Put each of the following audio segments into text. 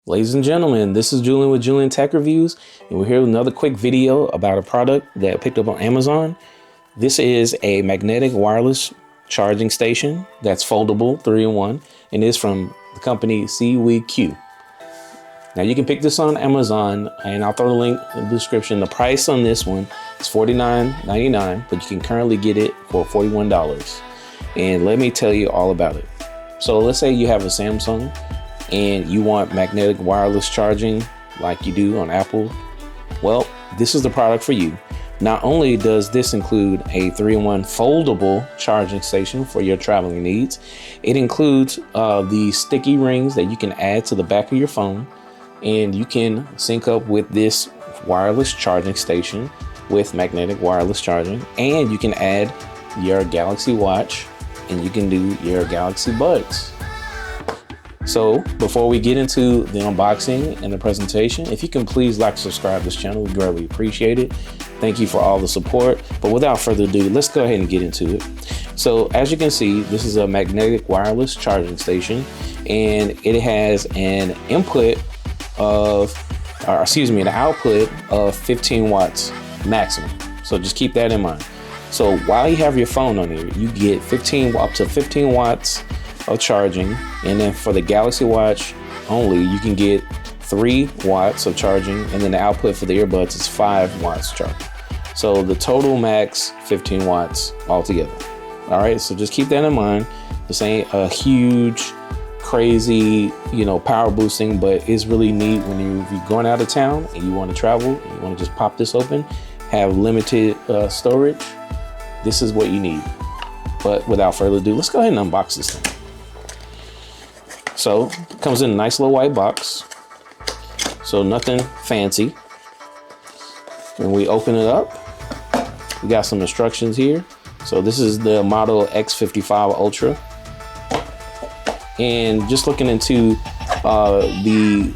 Ladies and gentlemen, this is Julian with Julian Tech Reviews, and we're here with another quick video about a product that I picked up on Amazon. This is a magnetic wireless charging station that's foldable 3-in-1 and is from the company CWQ. Now you can pick this on Amazon, and I'll throw the link in the description. The price on this one is $49.99, but you can currently get it for $41. And let me tell you all about it. So let's say you have a Samsung and you want magnetic wireless charging like you do on Apple. Well, this is the product for you. Not only does this include a 3-in-1 foldable charging station for your traveling needs, it includes the sticky rings that you can add to the back of your phone, and you can sync up with this wireless charging station with magnetic wireless charging, and you can add your Galaxy Watch and you can do your Galaxy Buds. So before we get into the unboxing and the presentation, if you can please like and subscribe to this channel, we greatly appreciate it. Thank you for all the support. But without further ado, let's go ahead and get into it. So as you can see, this is a magnetic wireless charging station, and it has an input of, an output of 15 watts maximum. So just keep that in mind. So while you have your phone on here, you get up to 15 watts of charging, and then for the Galaxy Watch only, you can get 3 watts of charging, and then the output for the earbuds is 5 watts charging. So the total max 15 watts altogether. All right, so just keep that in mind. This ain't a huge, crazy, power boosting, but it's really neat when if you're going out of town and you want to travel, and you want to just pop this open, have limited storage. This is what you need. But without further ado, let's go ahead and unbox this thing. So it comes in a nice little white box, so nothing fancy. When we open it up, we got some instructions here. So this is the model X55 Ultra, and just looking into the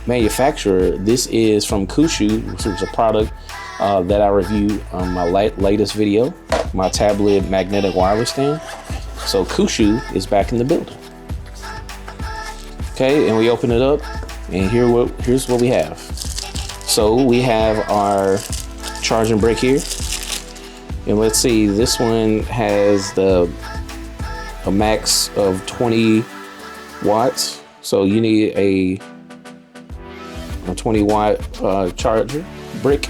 manufacturer, this is from Kushu, which is a product that I reviewed on my latest video, my tablet magnetic wireless stand. So Kushu is back in the building. Okay, and we open it up, and here's what we have. So we have our charging brick here, and let's see, this one has a max of 20 watts. So you need a 20 watt charging brick.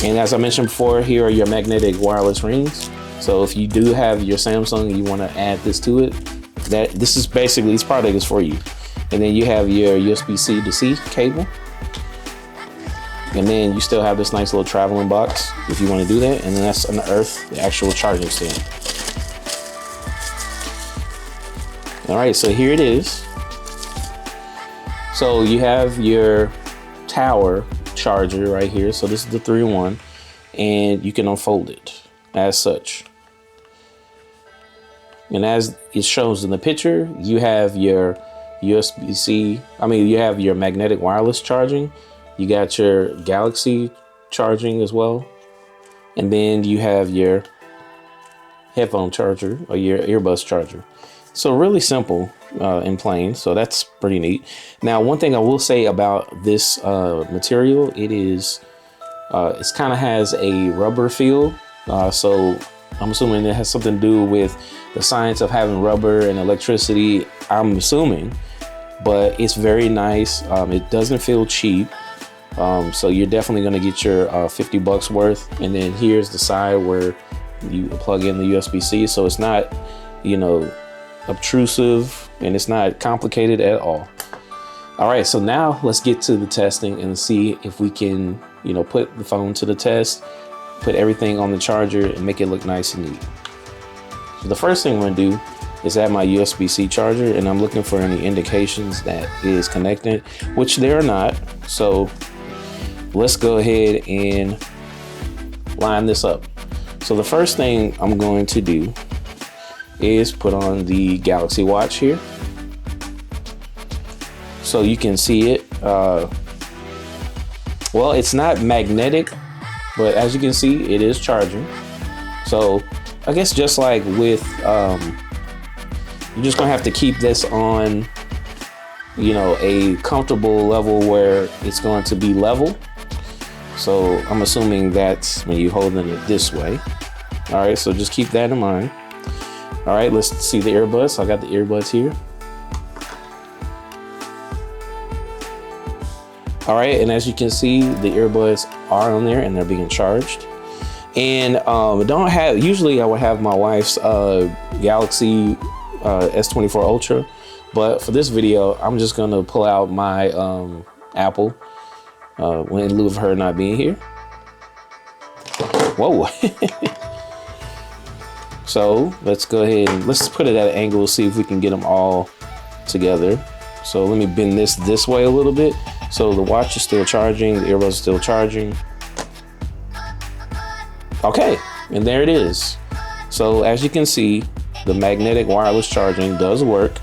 And as I mentioned before, here are your magnetic wireless rings. So if you do have your Samsung and you want to add this to it, this product is for you. And then you have your USB-C to C cable. And then you still have this nice little traveling box if you want to do that. And then that's unearthed the actual charging stand. All right, so here it is. So you have your tower charger right here. So this is the 3-in-1, and you can unfold it as such. And as it shows in the picture, you have your USB-C, you have your magnetic wireless charging. You got your Galaxy charging as well. And then you have your headphone charger or your earbuds charger. So really simple and plain. So that's pretty neat. Now, one thing I will say about this material, it kind of has a rubber feel. So I'm assuming it has something to do with the science of having rubber and electricity, I'm assuming, but it's very nice. It doesn't feel cheap. So you're definitely going to get your $50 worth. And then here's the side where you plug in the USB-C. So it's not, obtrusive, and it's not complicated at all. All right, so now let's get to the testing and see if we can, put the phone to the test, put everything on the charger and make it look nice and neat. So the first thing I'm going to do is add my USB-C charger, and I'm looking for any indications that it is connected, which there are not. So let's go ahead and line this up. So the first thing I'm going to do is put on the Galaxy Watch here. So you can see it. Well, it's not magnetic, but as you can see, it is charging. So I guess just like with You're just gonna have to keep this on, you know, a comfortable level where it's going to be level. So I'm assuming that's when you're holding it this way. All right, so just keep that in mind. All right, let's see the earbuds. So I got the earbuds here. All right, and as you can see, the earbuds are on there and they're being charged. And usually I would have my wife's Galaxy S24 Ultra, but for this video, I'm just gonna pull out my Apple in lieu of her not being here. Whoa. So let's go ahead and let's put it at an angle, see if we can get them all together. So let me bend this way a little bit. So the watch is still charging, the earbuds are still charging. Okay, and there it is. So as you can see, the magnetic wireless charging does work.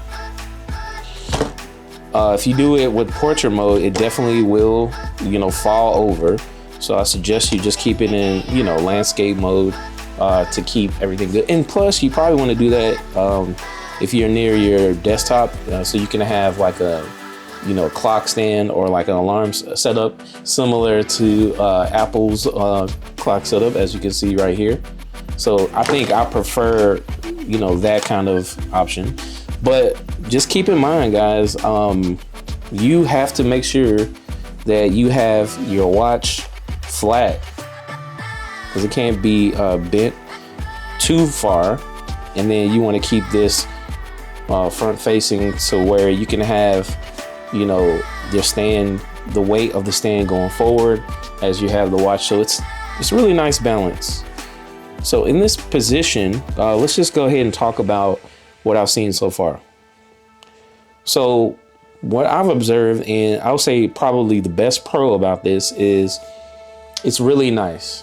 If you do it with portrait mode, it definitely will, you know, fall over. So I suggest you just keep it in, you know, landscape mode to keep everything good. And plus, you probably want to do that if you're near your desktop, so you can have like a, you know, clock stand or like an alarm setup similar to Apple's clock setup, as you can see right here. So I think I prefer, you know, that kind of option. But just keep in mind, guys, you have to make sure that you have your watch flat, because it can't be bent too far. And then you want to keep this front facing to where you can have, you know, your stand, the weight of the stand going forward as you have the watch. So it's a really nice balance. So in this position, let's just go ahead and talk about what I've seen so far. So what I've observed, and I'll say probably the best pro about this, is it's really nice.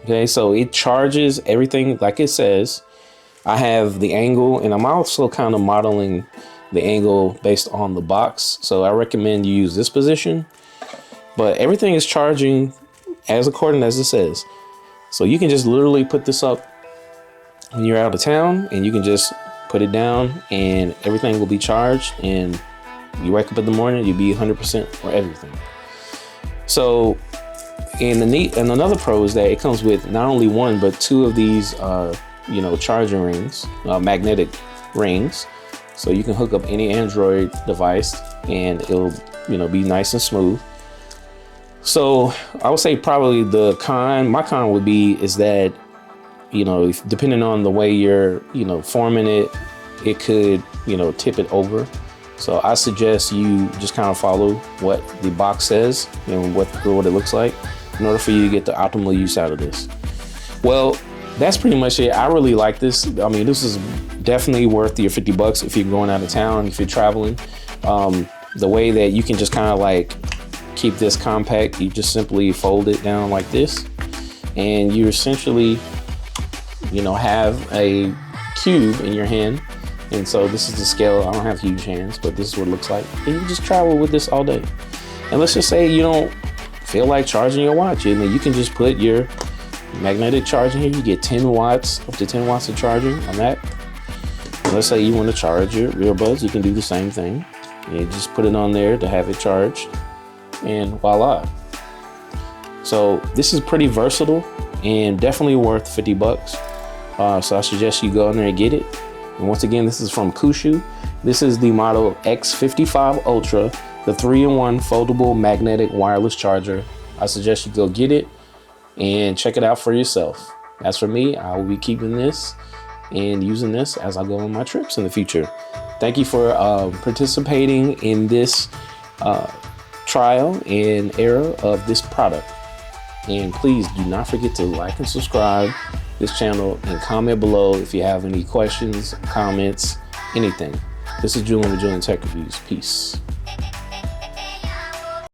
Okay, so it charges everything like it says. I have the angle, and I'm also kind of modeling the angle based on the box. So I recommend you use this position, but everything is charging as according as it says. So you can just literally put this up when you're out of town, and you can just put it down and everything will be charged, and you wake up in the morning, you'll be 100% for everything. So, and another pro is that it comes with not only one, but two of these, you know, charging rings, magnetic rings. So you can hook up any Android device and it'll, you know, be nice and smooth. So I would say probably my con would be is that, you know, depending on the way you're, you know, forming it, it could, you know, tip it over. So I suggest you just kind of follow what the box says and what it looks like in order for you to get the optimal use out of this. Well, that's pretty much it. I really like this. I mean, this is definitely worth your 50 bucks if you're going out of town, if you're traveling. The way that you can just kind of like keep this compact, you just simply fold it down like this, and you essentially, you know, have a cube in your hand. And so this is the scale. I don't have huge hands, but this is what it looks like. And you just travel with this all day. And let's just say you don't feel like charging your watch, and then you can just put your magnetic charging here. You get 10 watts, up to 10 watts of charging on that. And let's say you want to charge your earbuds, you can do the same thing. You just put it on there to have it charged, and voila. So this is pretty versatile and definitely worth 50 bucks. So I suggest you go in there and get it. And once again, this is from Kushu. This is the model X55 Ultra, the 3-in-1 foldable magnetic wireless charger. I suggest you go get it and check it out for yourself. As for me, I will be keeping this and using this as I go on my trips in the future. Thank you for participating in this trial and error of this product. And please do not forget to like and subscribe this channel and comment below if you have any questions, comments, anything. This is Julian with Julian Tech Reviews. Peace.